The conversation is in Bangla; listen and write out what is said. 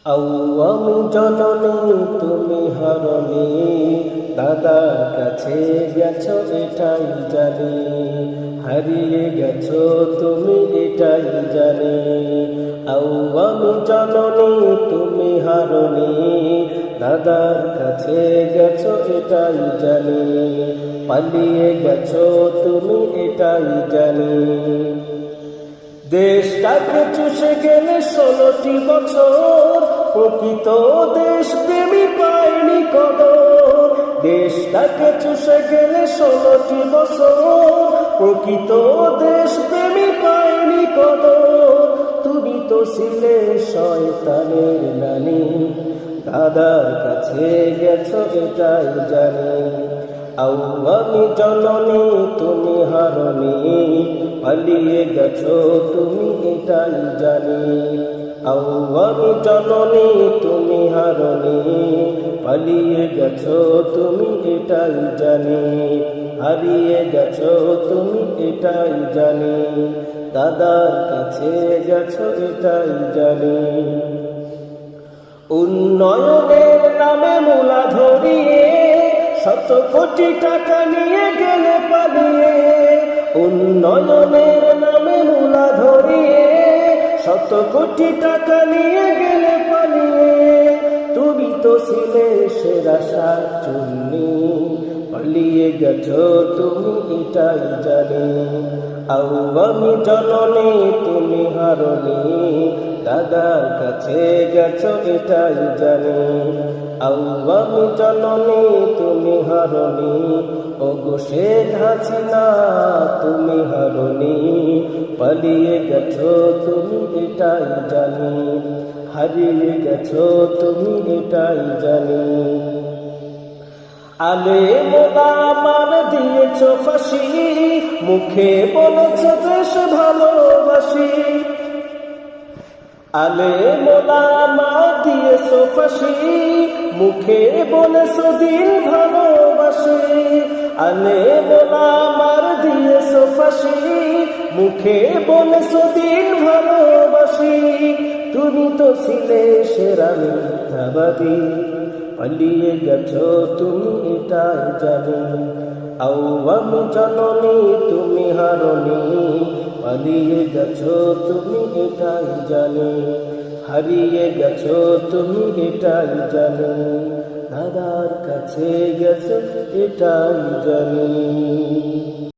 আমি জননী তুমি হারনি, দাদার কাছে গেছো এটাই জানি, হারিয়ে গেছো তুমি এটাই জানি। আমি জননী তুমি হারনি, দাদার কাছে গেছো এটাই জানি, পালিয়ে গেছো তুমি এটাই জানি। দেশটাকে চুষে গেলে 16টি বছর, প্রকৃত দেশপ্রেমী পায়নি কদর। দেশটাকে চুষে গেলে 16টি বছর, প্রকৃত দেশপ্রেমী পায়নি কদর। তুমি তো ছিলে শয়তানের নানি, দাদার কাছে গেছো এটাই জানি। আমি জননী তুমি হারনি, পালিয়ে গেছো তুমি এটাই জানি। আমি জননী তুমি হারনি, পালিয়ে গেছো তুমি এটাই জানি, হারিয়ে গেছো তুমি এটাই জানি, দাদার কাছে গেছো এটাই জানি। উন্নয়নের নামে মূলা ধরিয়ে 100 কোটি টাকা নিয়ে গেলে পালিয়ে। উন্নয়নের নামে মূলা ধরিয়ে 100 কোটি টাকা নিয়ে গেলে পালিয়ে। তুমি তো ছিলে সেরা শাকচুন্নি, পালিয়ে গেছো তুমি এটাই জানি। আমি জননী তুমি হারনি, দাদার কাছে গেছো এটাই জানি। আমি জননী তুমি হারনি, ওগো শেখ হাসিনা তুমি হারনি, পালিয়ে গেছো তুমি এটাই জানি, হারিয়ে গেছো তুমি এটাই জানি। আলেম ওলামার দিয়েছো ফাঁসি, মুখে বলেছো দেশ ভালোবাসি। আলেম ওলামার দিয়েছো ফাঁসি, মুখে বলেছো দিন ভালোবাসি। আলেম ওলামার দিয়েছো ফাঁসি, মুখে বলেছো দিন ভালোবাসি। তুমি তো ছিলে সেরা মিথ্যাবাদী, পালিয়ে গেছো তুমি এটাই জানি। আমি জননী তুমি হারনি, পালিয়ে গেছো তুমি এটাই জানি, হারিয়ে গেছো তুমি এটাই জানি, দাদার কাছে গেছো এটাই জানি।